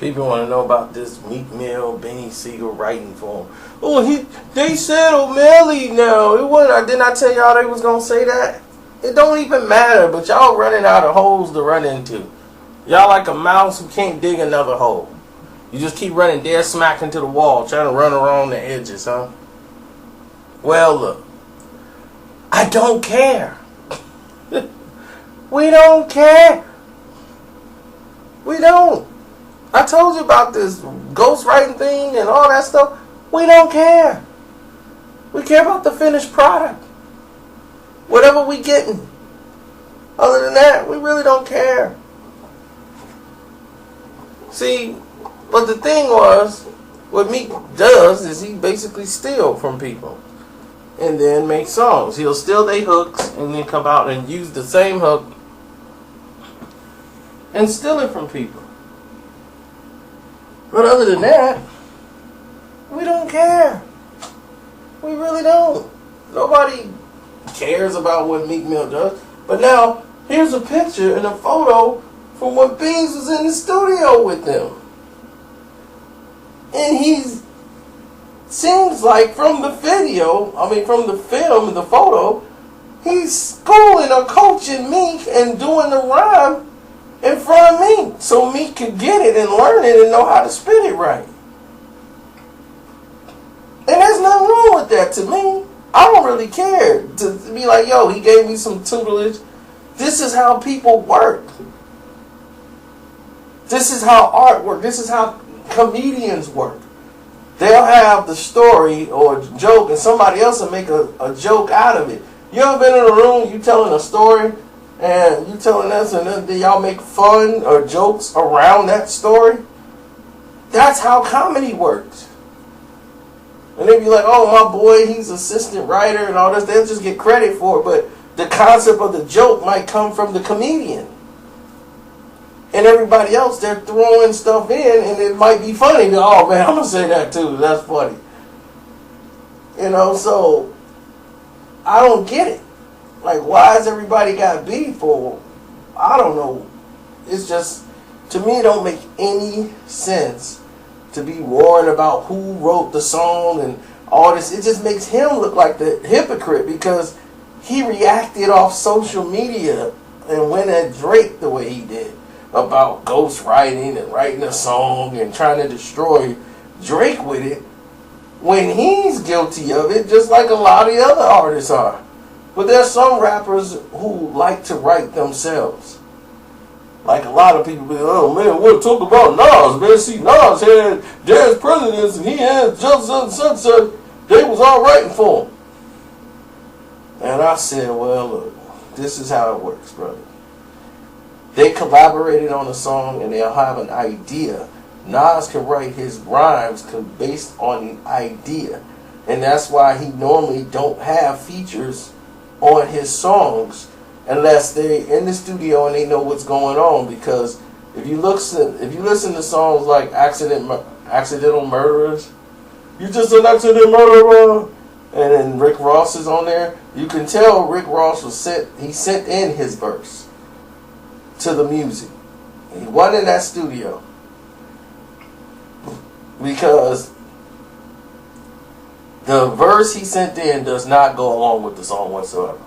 People want to know about this Meek Mill, Beanie Sigel writing for him. Oh, they said O'Malley now. It wasn't. Didn't I tell y'all they was gonna say that? It don't even matter. But y'all running out of holes to run into. Y'all like a mouse who can't dig another hole. You just keep running dead smack into the wall, trying to run around the edges, huh? Well, look. I don't care. We don't care. We don't. I told you about this ghostwriting thing and all that stuff. We don't care. We care about the finished product. Whatever we getting. Other than that, we really don't care. See, but the thing was, what Meek does is he basically steal from people. And then make songs. He'll steal their hooks and then come out and use the same hook and steal it from people. But other than that, we don't care. We really don't. Nobody cares about what Meek Mill does. But now, here's a picture and a photo from when Beans was in the studio with them. And he's seems like from the video, from the film and the photo, he's schooling or coaching Meek and doing the rhyme in front of Meek so Meek could get it and learn it and know how to spit it right. And there's nothing wrong with that to me. I don't really care to be like, yo, he gave me some tutelage. This is how people work. This is how art works. This is how comedians work. They'll have the story or joke and somebody else will make a joke out of it. You ever been in a room, you telling a story and you telling us and then y'all make fun or jokes around that story? That's how comedy works. And they be like, oh, my boy, he's assistant writer and all this. They'll just get credit for it, but the concept of the joke might come from the comedian. And everybody else, they're throwing stuff in, and it might be funny. Oh, man, I'm going to say that, too. That's funny. So I don't get it. Like, why has everybody got beef for? I don't know. It's just, to me, it don't make any sense to be worrying about who wrote the song and all this. It just makes him look like the hypocrite because he reacted off social media and went at Drake the way he did about ghostwriting and writing a song and trying to destroy Drake with it when he's guilty of it, just like a lot of the other artists are. But there's some rappers who like to write themselves. Like a lot of people be like, oh man, we'll talk about Nas, man. See, Nas had Dance Presidents and he had just such. They was all writing for him. And I said, well, look, this is how it works, brother. They collaborated on a song and they'll have an idea. Nas can write his rhymes based on the idea. And that's why he normally don't have features on his songs unless they're in the studio and they know what's going on. Because if you listen to songs like Accidental Murderers, you just an accident murderer, and then Rick Ross is on there, you can tell Rick Ross he sent in his verse to the music. He wasn't in that studio because the verse he sent in does not go along with the song whatsoever.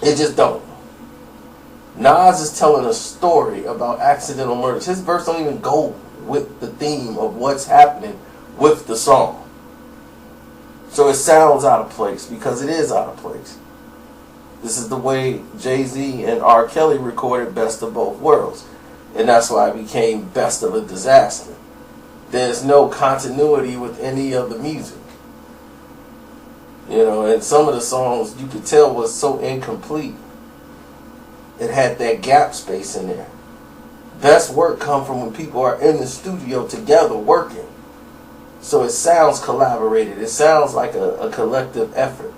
It just don't. Nas is telling a story about accidental murders. His verse don't even go with the theme of what's happening with the song. So it sounds out of place because it is out of place. This is the way Jay-Z and R. Kelly recorded Best of Both Worlds. And that's why it became Best of a Disaster. There's no continuity with any of the music. And some of the songs you could tell was so incomplete. It had that gap space in there. Best work come from when people are in the studio together working. So it sounds collaborated. It sounds like a collective effort.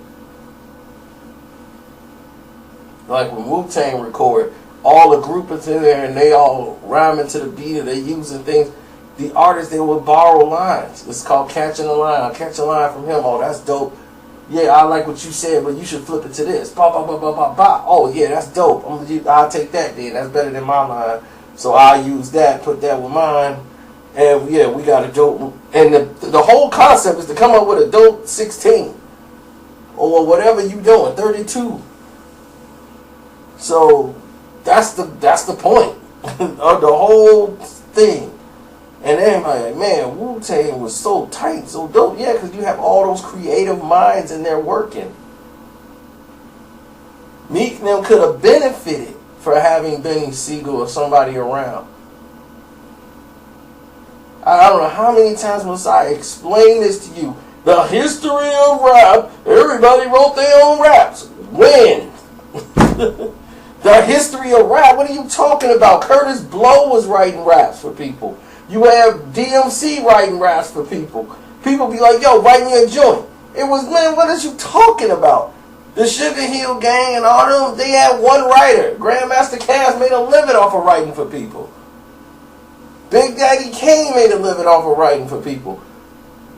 Like when Wu-Tang record, all the group is in there and they all rhyming to the beat and they using things. The artists, they would borrow lines. It's called catching a line. I'll catch a line from him. Oh, that's dope. Yeah, I like what you said, but you should flip it to this. Ba, ba, ba, ba, ba, ba. Oh, yeah, that's dope. I'll take that then. That's better than my line. So I use that, put that with mine, and yeah, we got a dope. And the whole concept is to come up with a dope 16 or whatever you doing, 32. So that's the point of the whole thing. And everybody like, man, Wu-Tang was so tight, so dope. Yeah, because you have all those creative minds in there working. Meek Mill could have benefited for having Beanie Sigel or somebody around. I don't know how many times must I explain this to you. The history of rap, everybody wrote their own raps. When? The history of rap, what are you talking about? Curtis Blow was writing raps for people. You have DMC writing raps for people. People be like, yo, write me a joint. It was, man, what is you talking about? The Sugar Hill Gang and all them, they had one writer. Grandmaster Caz made a living off of writing for people. Big Daddy Kane made a living off of writing for people.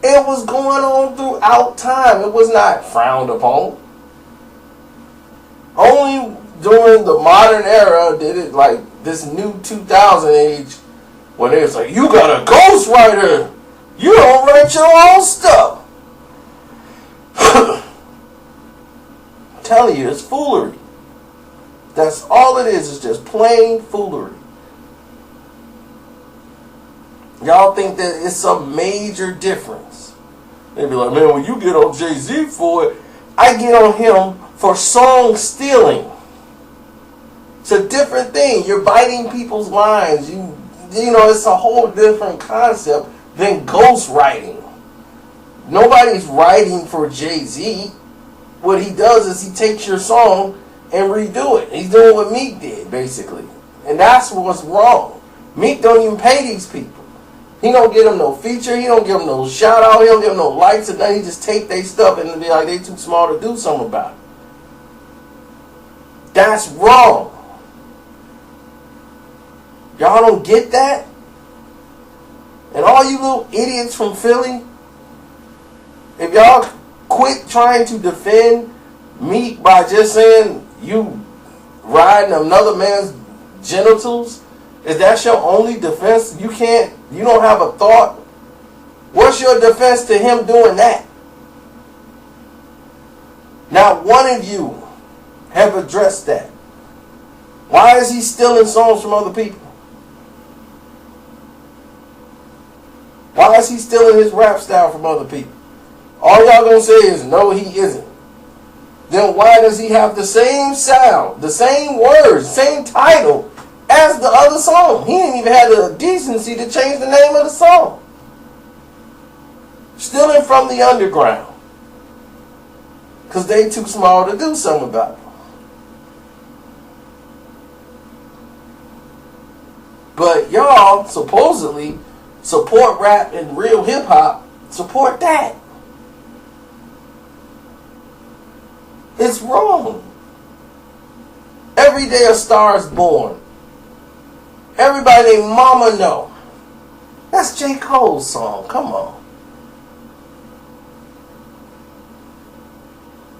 It was going on throughout time. It was not frowned upon. Only during the modern era did it, like this new 2000 age, when they was like, you got a ghostwriter. You don't write your own stuff. I'm telling you, it's foolery. That's all it is just plain foolery. Y'all think that it's some major difference. They be like, man, when you get on Jay-Z for it, I get on him for song stealing. It's a different thing. You're biting people's lines. You know, it's a whole different concept than ghostwriting. Nobody's writing for Jay-Z. What he does is he takes your song and redo it. He's doing what Meek did, basically. And that's what's wrong. Meek don't even pay these people. He don't give them no feature. He don't give them no shout out. He don't give them no likes or nothing. He just take their stuff and be like, they too small to do something about it. That's wrong. Y'all don't get that? And all you little idiots from Philly, if y'all quit trying to defend Meek by just saying you riding another man's genitals, is that your only defense? You don't have a thought? What's your defense to him doing that? Not one of you have addressed that. Why is he stealing songs from other people? Why is he stealing his rap style from other people? All y'all gonna say is, no, he isn't. Then why does he have the same sound, the same words, same title as the other song? He didn't even have the decency to change the name of the song. Stealing from the underground. Because they too small to do something about it. But y'all supposedly support rap and real hip hop. Support that. It's wrong. Every day a star is born. Everybody named Mama know. That's J. Cole's song. Come on.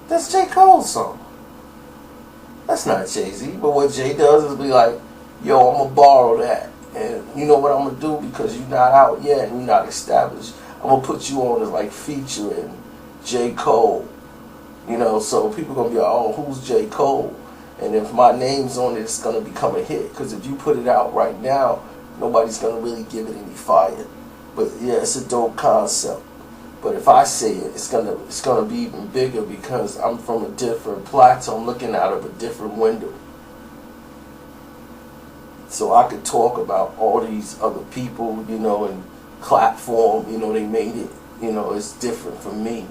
That's J. Cole's song. That's not Jay-Z. But what Jay does is be like, yo, I'm going to borrow that. And you know what I'm going to do? Because you're not out yet and you're not established. I'm going to put you on as like featuring J. Cole. You know, so people going to be like, oh, who's J. Cole? And if my name's on it, it's going to become a hit. Because if you put it out right now, nobody's going to really give it any fire. But yeah, it's a dope concept. But if I say it, it's gonna be even bigger because I'm from a different plateau. I'm looking out of a different window. So I could talk about all these other people, you know, and clap for them. You know, they made it. You know, it's different from me.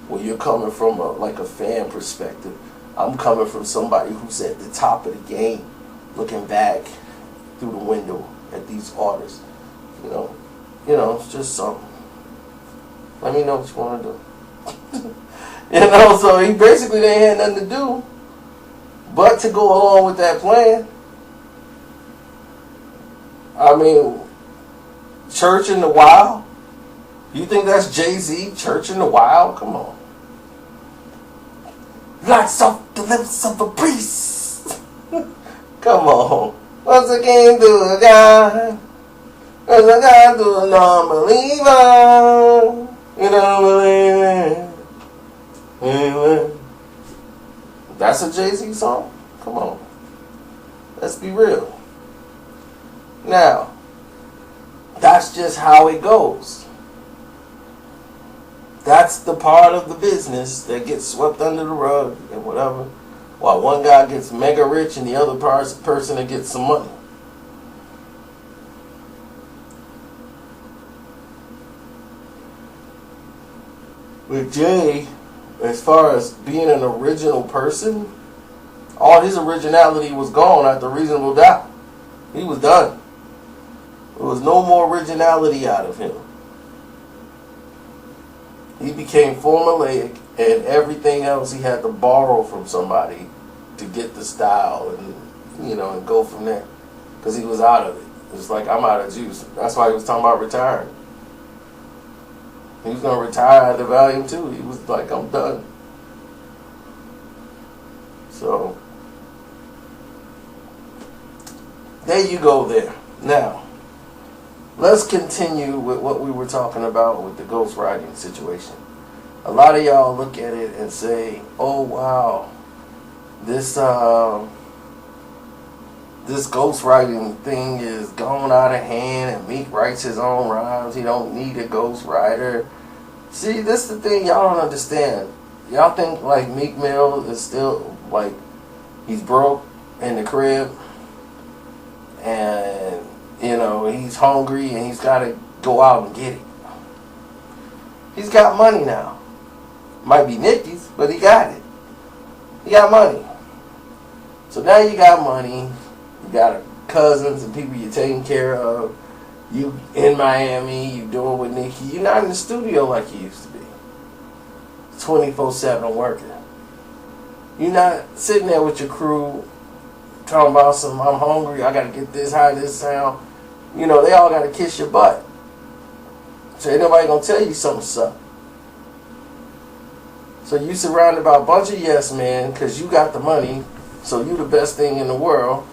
Where you're coming from like a fan perspective. I'm coming from somebody who's at the top of the game, looking back through the window at these artists. You know, it's just something. Let me know what you want to do. You know, so he basically ain't had nothing to do but to go along with that plan. I mean, Church in the Wild. You think that's Jay-Z, Church in the Wild? Come on. Lights off the lips of a priest. Come on. What's a king to a God? What's a God to a non-believer? You don't believe it. That's a Jay-Z song? Come on. Let's be real. Now, that's just how it goes. That's the part of the business that gets swept under the rug and whatever. While one guy gets mega rich and the other person that gets some money. With Jay, as far as being an original person, all his originality was gone after Reasonable Doubt. He was done. There was no more originality out of him. He became formulaic, and everything else he had to borrow from somebody to get the style and and go from there. Because he was out of it. It's like, I'm out of juice. That's why he was talking about retiring. He was going to retire at the Volume 2. He was like, I'm done. So, there you go there. Now, let's continue with what we were talking about with the ghostwriting situation. A lot of y'all look at it and say, oh wow, this ghostwriting thing is going out of hand and Meek writes his own rhymes. He don't need a ghostwriter. See, this is the thing y'all don't understand. Y'all think like Meek Mill is still like he's broke in the crib and he's hungry and he's got to go out and get it. He's got money now. Might be Nicky's, but he got it. He got money. So now you got money. You got cousins and people you're taking care of. You in Miami. You doing with Nicki. You're not in the studio like you used to be. 24/7 working. You're not sitting there with your crew talking about some, I'm hungry, I got to get this, how this sound. They all got to kiss your butt. So ain't nobody going to tell you something suck. So you surrounded by a bunch of yes men because you got the money, so you the best thing in the world,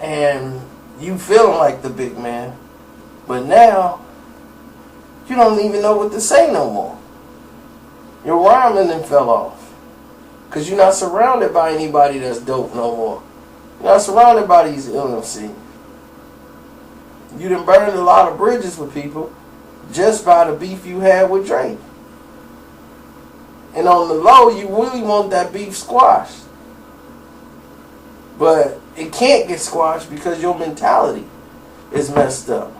and you feeling like the big man, but now you don't even know what to say no more. Your rhyming then fell off because you're not surrounded by anybody that's dope no more. You're not surrounded by these LMC. You done burned a lot of bridges with people just by the beef you had with Drake. And on the low, you really want that beef squashed. But it can't get squashed because your mentality is messed up.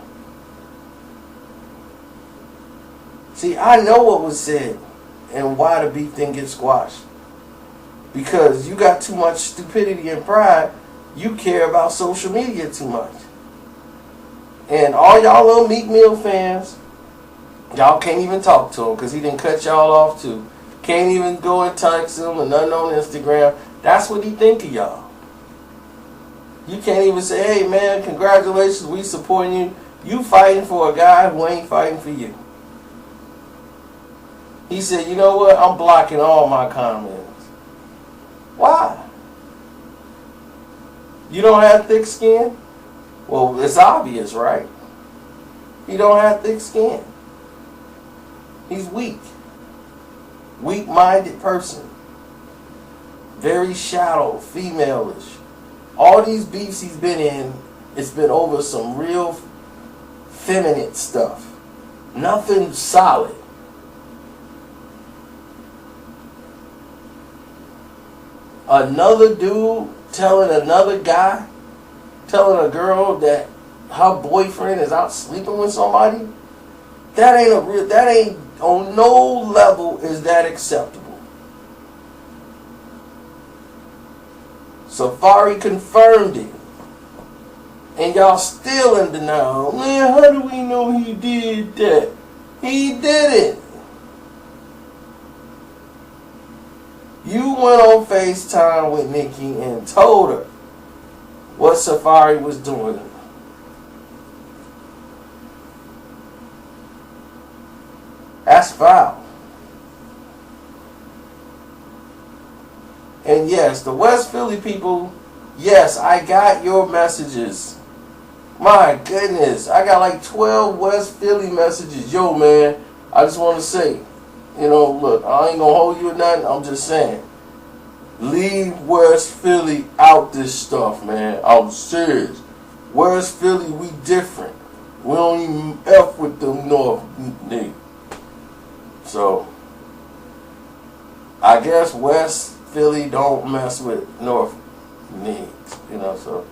See, I know what was said and why the beef didn't get squashed. Because you got too much stupidity and pride. You care about social media too much. And all y'all little Meek Mill fans, y'all can't even talk to him because he didn't cut y'all off too. Can't even go and text him or nothing on Instagram. That's what he think of y'all. You can't even say, hey man, congratulations, we supporting you. You fighting for a guy who ain't fighting for you. He said, you know what, I'm blocking all my comments. Why? You don't have thick skin? Well, it's obvious, right? He don't have thick skin. He's weak. Weak-minded person. Very shallow, female-ish. All these beefs he's been in, it's been over some real feminine stuff. Nothing solid. Another dude telling another guy, telling a girl that her boyfriend is out sleeping with somebody, that ain't on no level is that acceptable. Safari confirmed it. And y'all still in denial. Man, how do we know he did that? He didn't. You went on FaceTime with Nicki and told her what Safari was doing. That's foul. And yes, the West Philly people Yes, I got your messages. My goodness, I got like 12 West Philly messages. Yo, man, I just want to say, look, I ain't gonna hold you or nothing. I'm just saying, leave West Philly out this stuff, man. I'm serious. West Philly, we different. We don't even F with them North niggas. So, I guess West Philly don't mess with North niggas, so.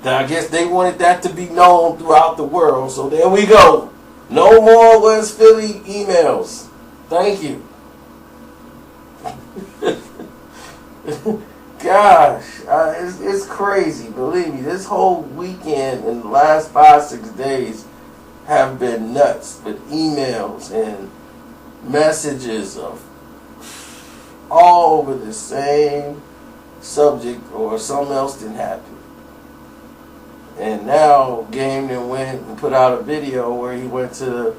I guess they wanted that to be known throughout the world. So there we go. No more West Philly emails. Thank you. Gosh, it's crazy. Believe me, this whole weekend and the last 5-6 days have been nuts with emails and messages of all over the same subject or something else didn't happen. And now Game then went and put out a video where he went to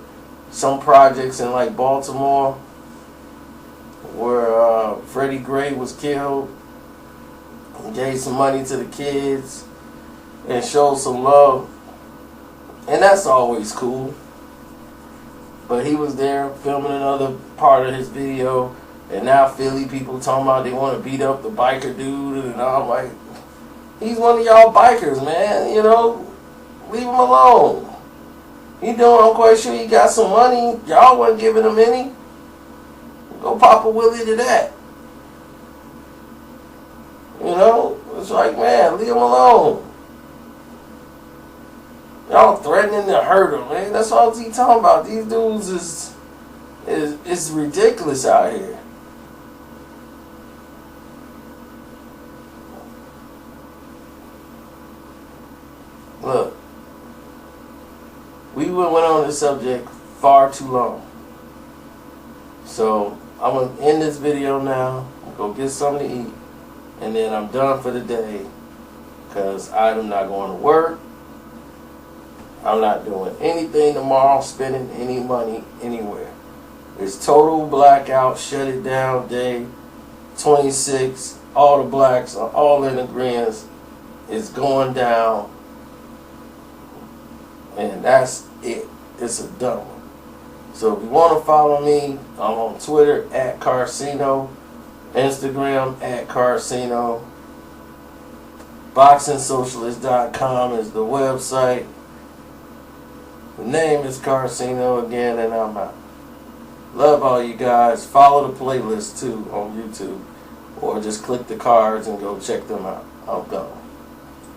some projects in like Baltimore where Freddie Gray was killed. He gave some money to the kids and showed some love. And that's always cool. But he was there filming another part of his video. And now Philly people talking about they want to beat up the biker dude. And I'm like, he's one of y'all bikers, man. Leave him alone. I'm quite sure he got some money. Y'all wasn't giving him any. Go pop a willie to that. It's like, man, leave him alone. Y'all threatening to hurt him, man. That's all he talking about. These dudes is ridiculous out here. Look, we went on this subject far too long. So I'm going to end this video now, go get something to eat, and then I'm done for the day because I'm not going to work. I'm not doing anything tomorrow, spending any money anywhere. It's total blackout, shut it down day 26. All the blacks are all in agreement. It's going down. And that's it. It's a done one. So if you want to follow me, I'm on Twitter at Karceno, Instagram at Karceno, BoxingSocialist.com is the website. The name is Karceno again, and I'm out. Love all you guys. Follow the playlist too on YouTube, or just click the cards and go check them out. I'm gone.